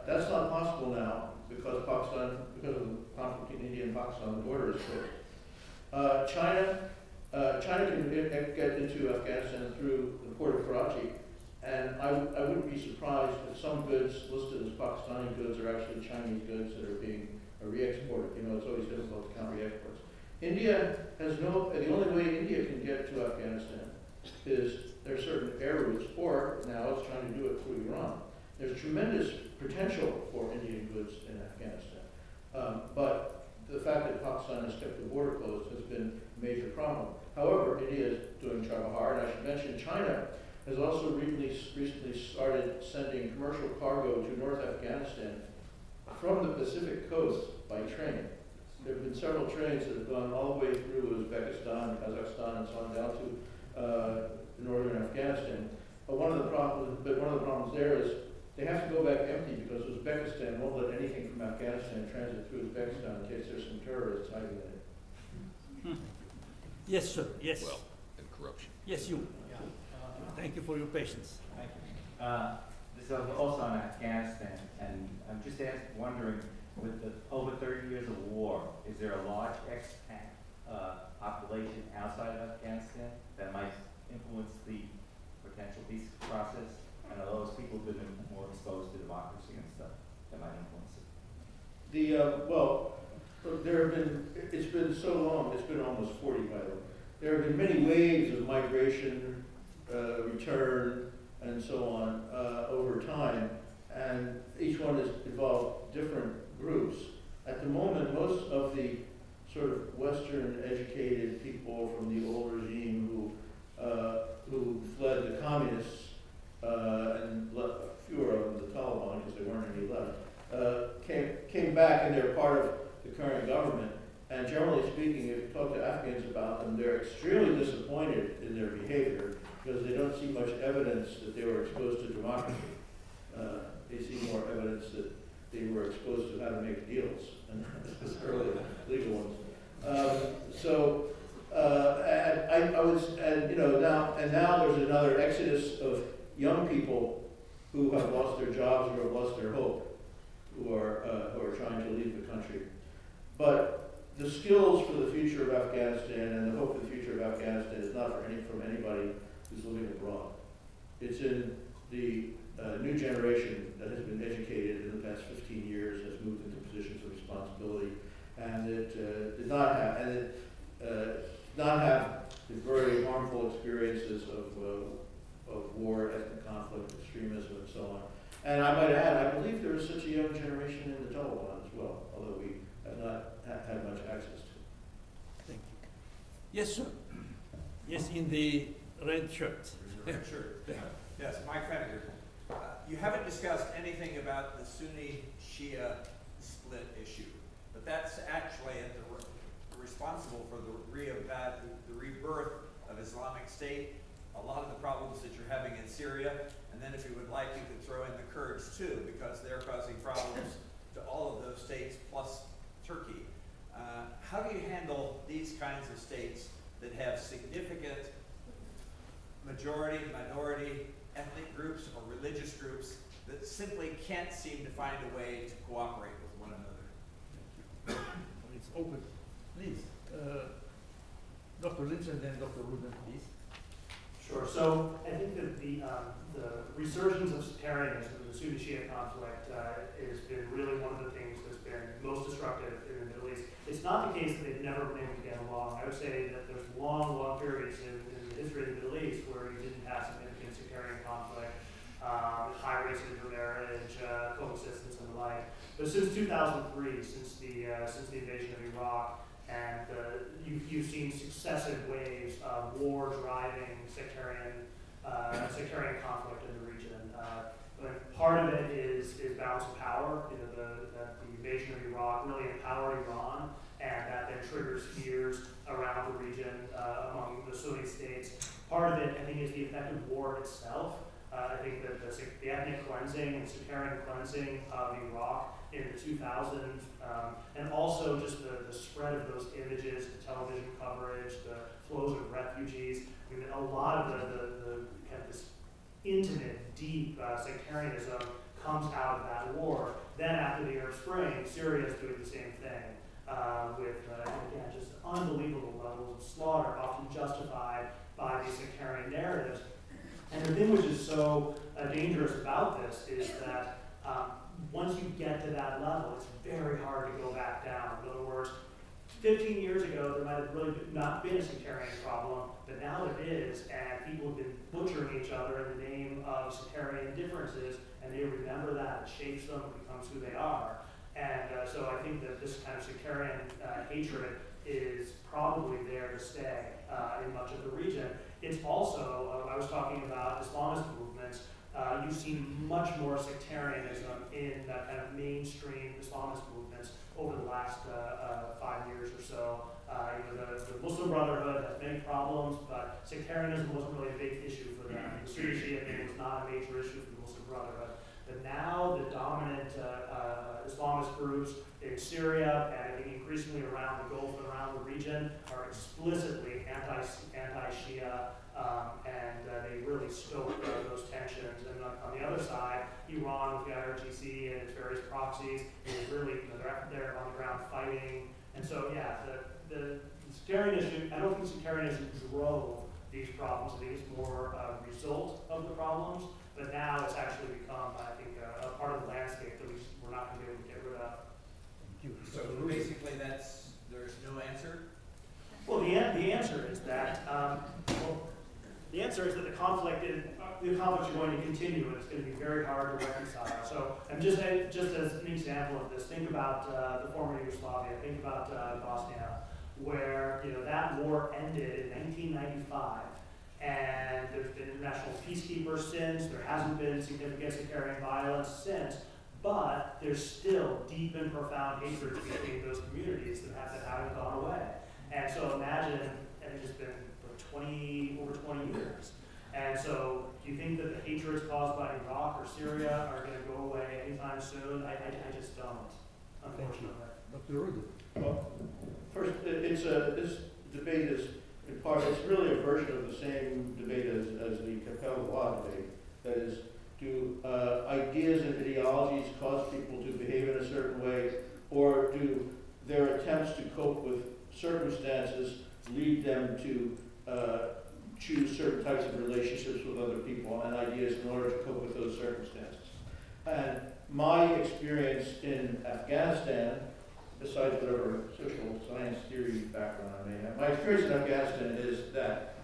That's not possible now because of the conflict in India and Pakistan, the border is closed. China can get into Afghanistan through the port of Karachi, and I wouldn't be surprised if some goods listed as Pakistani goods are actually Chinese goods that are being re-exported. You know, it's always difficult to count re-exports. India has the only way India can get to Afghanistan is there are certain air routes, or now it's trying to do it through Iran. There's tremendous potential for Indian goods in Afghanistan. But the fact that Pakistan has kept the border closed has been a major problem. However, India is doing Chabahar, and I should mention China has also recently started sending commercial cargo to North Afghanistan from the Pacific coast by train. There have been several trains that have gone all the way through Uzbekistan, Kazakhstan, and so on down to northern Afghanistan. But one of the problems there is they have to go back empty because Uzbekistan won't let anything from Afghanistan transit through Uzbekistan in case there's some terrorists hiding in it. Yes, sir. Yes. Well, and corruption. Yes, you. Yeah. Thank you for your patience. Thank you. This is also on Afghanistan, and I'm just wondering, with the over 30 years of war, is there a large expat population outside of Afghanistan that might influence the potential peace process? And are those people who've been more exposed to democracy and stuff that might influence it? Well, there have been, it's been so long, it's been almost 40 by the way. There have been many waves of migration, return, and so on over time, and each one has involved different groups. At the moment, most of the sort of Western educated people from the old regime who fled the communists, and fewer of them the Taliban because there weren't any left, came back and they're part of the current government. And generally speaking, if you talk to Afghans about them, they're extremely disappointed in their behavior because they don't see much evidence that they were exposed to democracy. They see more evidence that they were exposed to how to make deals, and early legal ones. Now there's another exodus of young people who have lost their jobs or have lost their hope, who are trying to leave the country. But the skills for the future of Afghanistan and the hope for the future of Afghanistan is not from anybody who's living abroad. It's in the new generation that has been educated in the past 15 years, has moved into positions of responsibility, and it did not have the very harmful experiences of war, ethnic conflict, extremism, and so on. And I might add, I believe there is such a young generation in the Taliban as well, although we have not had much access to it. Thank you. Yes, sir. Yes, in the red shirt. Red shirt. Yes, Mike Fenneger. You haven't discussed anything about the Sunni-Shia split issue, but that's actually responsible for the rebirth of Islamic State, a lot of the problems that you're having in Syria, and then if you would like, you could throw in the Kurds too, because they're causing problems to all of those states plus Turkey. How do you handle these kinds of states that have significant majority, minority, ethnic groups or religious groups that simply can't seem to find a way to cooperate with one another? It's open. Please. Dr. Lynch and then Dr. Rubin, please. Sure. So I think that the resurgence of sectarianism in the Sunni-Shia conflict has been really one of the things that's been most destructive in the Middle East. It's not the case that they've never been able to get along. I would say that there's long periods in the history of the Middle East where you didn't have significant sectarian conflict, high rates of intermarriage, coexistence, and the like. But since 2003, since the invasion of Iraq, and you've seen successive waves of war driving sectarian conflict in the region. Part of it is balance of power. That the invasion of Iraq really empowered Iran, and that then triggers fears around the region among the Sunni states. Part of it, I think, is the effect of war itself. I think that the ethnic cleansing and sectarian cleansing of Iraq in the 2000s, and also just the spread of those images, the television coverage, the flows of refugees. I mean, a lot of the kind of this intimate, deep sectarianism comes out of that war. Syria is doing the same thing with, again, just unbelievable levels of slaughter, often justified by these sectarian narratives. And the thing which is so dangerous about this is that once you get to that level, it's very hard to go back down. In other words, 15 years ago, there might have really not been a sectarian problem, but now there is, and people have been butchering each other in the name of sectarian differences, and they remember that, it shapes them, it becomes who they are. And so I think that this kind of sectarian hatred is probably there to stay in much of the region. It's also, I was talking about Islamist movements, you've seen much more sectarianism in kind of mainstream Islamist movements over the last 5 years or so. The Muslim Brotherhood has many problems, but sectarianism wasn't really a big issue for them. The Sunni Shia thing was not a major issue for the Muslim Brotherhood. But now the dominant Islamist groups in Syria and I think increasingly around the Gulf and around the region are explicitly anti-Shia, and they really stoke those tensions. And on the other side, Iran with the IRGC and its various proxies is really, they're on the ground fighting. And so, yeah, the sectarian issue, I don't think sectarianism drove these problems. I think it's more a result of the problems. But now it's actually become, I think, a part of the landscape that we're not going to be able to get rid of. So basically, there's no answer. Well, the answer is that the conflict is going to continue, and it's going to be very hard to reconcile. So, and just as an example of this, think about the former Yugoslavia. Think about Bosnia, where that war ended in 1995. And there's been international peacekeepers since. There hasn't been significant sectarian violence since. But there's still deep and profound hatred between those communities that haven't gone away. And so imagine, and it's been over 20 years. And so do you think that the hatreds caused by Iraq or Syria are going to go away anytime soon? I just don't, unfortunately. Dr. Rudy. Well, first, this debate is, in part, it's really a version of the same debate as the Capella Law debate. That is, do ideas and ideologies cause people to behave in a certain way, or do their attempts to cope with circumstances lead them to choose certain types of relationships with other people and ideas in order to cope with those circumstances? And my experience in Afghanistan, besides whatever social science theory background I may have, my experience in Afghanistan is that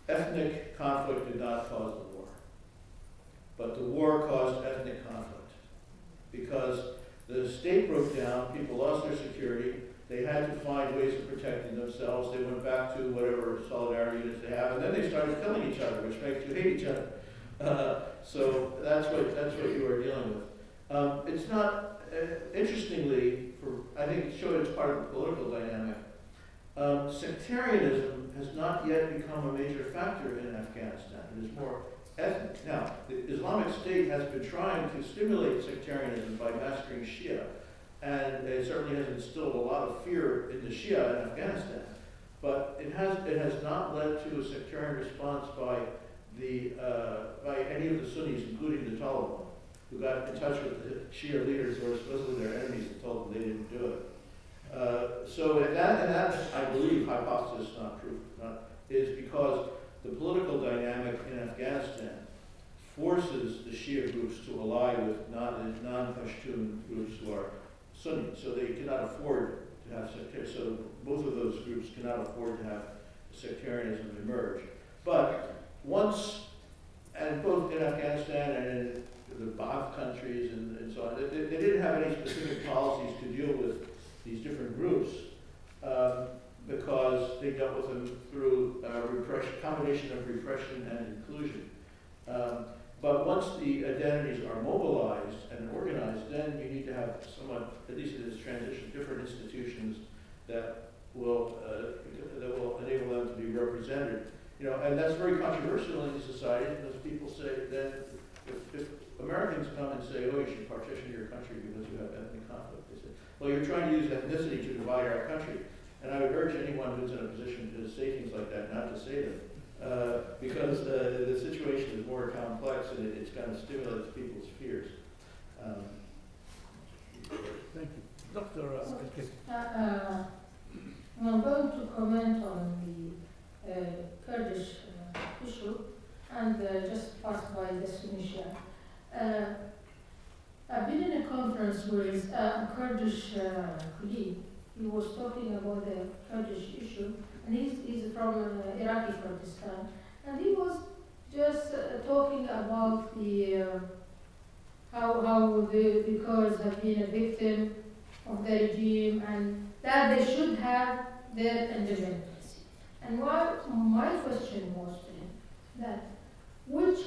ethnic conflict did not cause the war, but the war caused ethnic conflict. Because the state broke down, people lost their security, they had to find ways of protecting themselves, they went back to whatever solidarity units they have, and then they started killing each other, which makes you hate each other. So that's what you are dealing with. It's not, interestingly, I think it showed it's part of the political dynamic. Sectarianism has not yet become a major factor in Afghanistan. It is more ethnic. Now, the Islamic State has been trying to stimulate sectarianism by massacring Shia, and it certainly has instilled a lot of fear in the Shia in Afghanistan. But it has not led to a sectarian response by any of the Sunnis, including the Taliban, who got in touch with the Shia leaders who were supposedly their enemies and told them they didn't do it. So that, I believe, hypothesis, not proof, is because the political dynamic in Afghanistan forces the Shia groups to ally with non-Pashtun groups who are Sunni. So they cannot afford to have sectarianism. So both of those groups cannot afford to have sectarianism emerge. But once, and both in Afghanistan and in the Ba'ath countries and so on, they didn't have any specific policies to deal with these different groups because they dealt with them through combination of repression and inclusion. But once the identities are mobilized and organized, then you need to have somewhat, at least in this transition, different institutions that will enable them to be represented. And that's very controversial in society because people say that if Americans come and say, oh, you should partition your country because you have ethnic conflict, they say, well, you're trying to use ethnicity to divide our country. And I would urge anyone who's in a position to say things like that not to say them. Because the situation is more complex and it's kind of stimulates people's fears. I'm going to comment on the Kurdish issue and just pass by the Tunisia. I've been in a conference with a Kurdish colleague. He was talking about the Kurdish issue, and he's from Iraqi Kurdistan, and he was just talking about the how the Kurds have been a victim of the regime and that they should have their independence. And my question was to him that which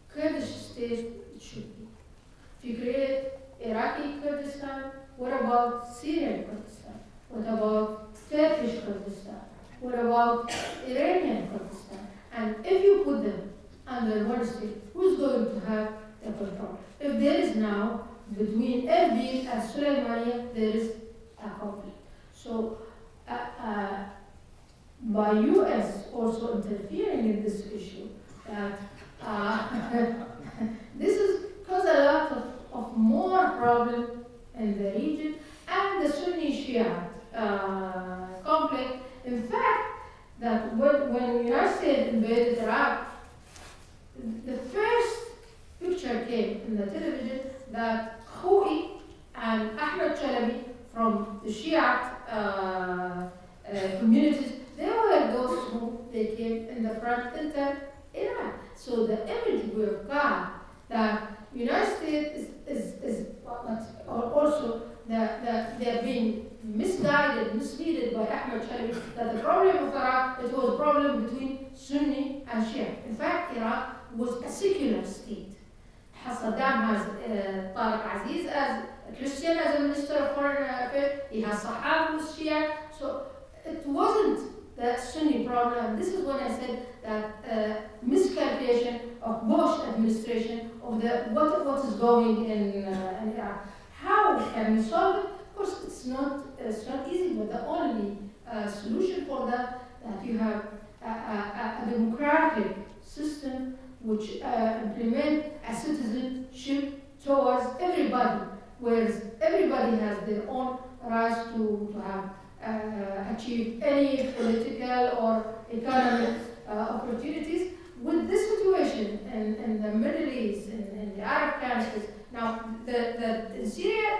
Kurdish state it should be? If you create Iraqi Kurdistan, what about Syrian Kurdistan? What about Turkish Kurdistan? What about Iranian Kurdistan? And if you put them under one state, who's going to have the control? If there is now, between Erbil and Suleimania, there is a conflict. So, by US also interfering in this issue, this is cause a lot of more problem in the region and the Sunni-Shia conflict. In fact, that when United States invaded Iraq, the first picture came in the television that Khoury and Ahmed Chalabi from the Shia communities, they were those who they came in the front enter Iraq. So the image we've got that United States is also that they're being misguided, misleaded by Ahmed Chalabi, that the problem of Iraq, it was a problem between Sunni and Shia. In fact, Iraq was a secular state. Saddam has Tariq Aziz as a Christian as a minister of foreign affairs. He has Sahab who's Shia. So it wasn't that Sunni problem. This is when I said that miscalculation of Bush administration of what is going in Iraq. How can we solve it? Of course, it's not easy, but the only solution for that you have a democratic system which implement a citizenship towards everybody, whereas everybody has their own rights to have achieve any political or economic opportunities. With this situation in the Middle East, in the Arab countries, now in Syria,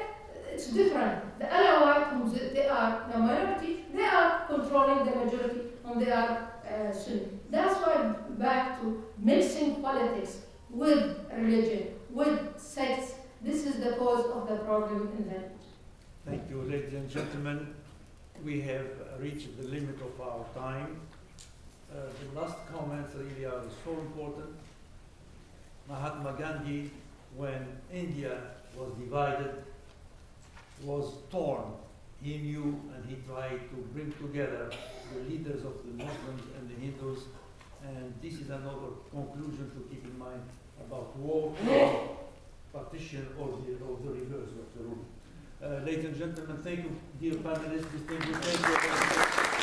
it's different. The Alawites, they are the minority, they are controlling the majority, and they are Sunni. That's why back to mixing politics with religion, with sects. This is the cause of the problem in the region. Thank you, ladies and gentlemen. We have reached the limit of our time. The last comments really are so important. Mahatma Gandhi, when India was divided, was torn. He knew and he tried to bring together the leaders of the Muslims and the Hindus, and this is another conclusion to keep in mind about war, partition, or the reverse of the rule. Ladies and gentlemen, thank you, dear panelists, distinguished. Thank you.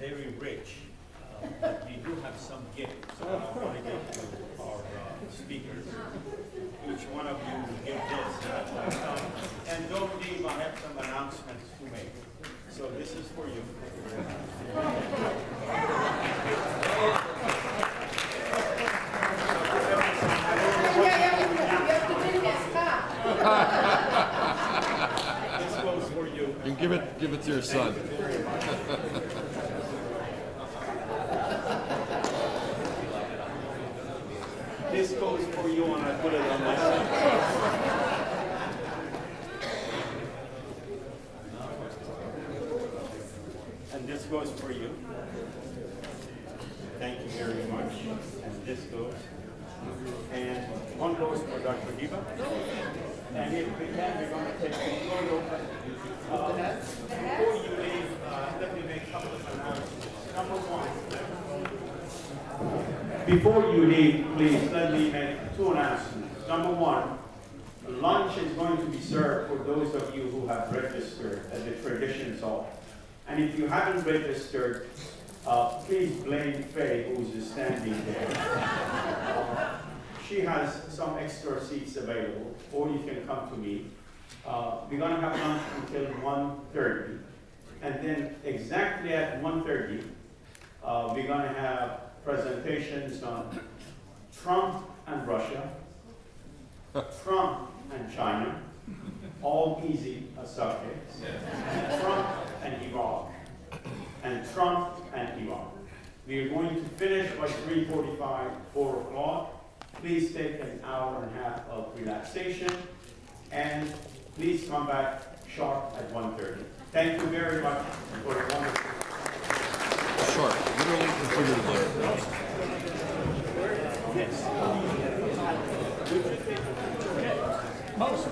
Very rich, but we do have some gifts. So I want to give to our speakers. Each one of you will give this. And don't leave, I have some announcements to make. So this is for you. This goes for you. You can give it to your son. This goes for you, and I put it on my side. And this goes for you. Thank you very much. And this goes. And one goes for Dr. Hiba. And if we can, we're going to take the photo. Before you leave, let me make a couple of announcements. Number one. Before you leave, please let me make two announcements. Number one, lunch is going to be served for those of you who have registered, as the traditions are. And if you haven't registered, Please blame Faye, who's standing there. She has some extra seats available, or you can come to me. We're gonna have lunch until 1:30, and then exactly at 1:30, we're gonna have presentations on Trump and Russia, Trump and China, all easy subjects, Trump and Iraq, and Trump and Iran. We are going to finish by 3:45, 4 o'clock. Please take an hour and a half of relaxation, and please come back sharp at 1:30. Thank you very much for a wonderful. Short, literally and figuratively. Yes. Most.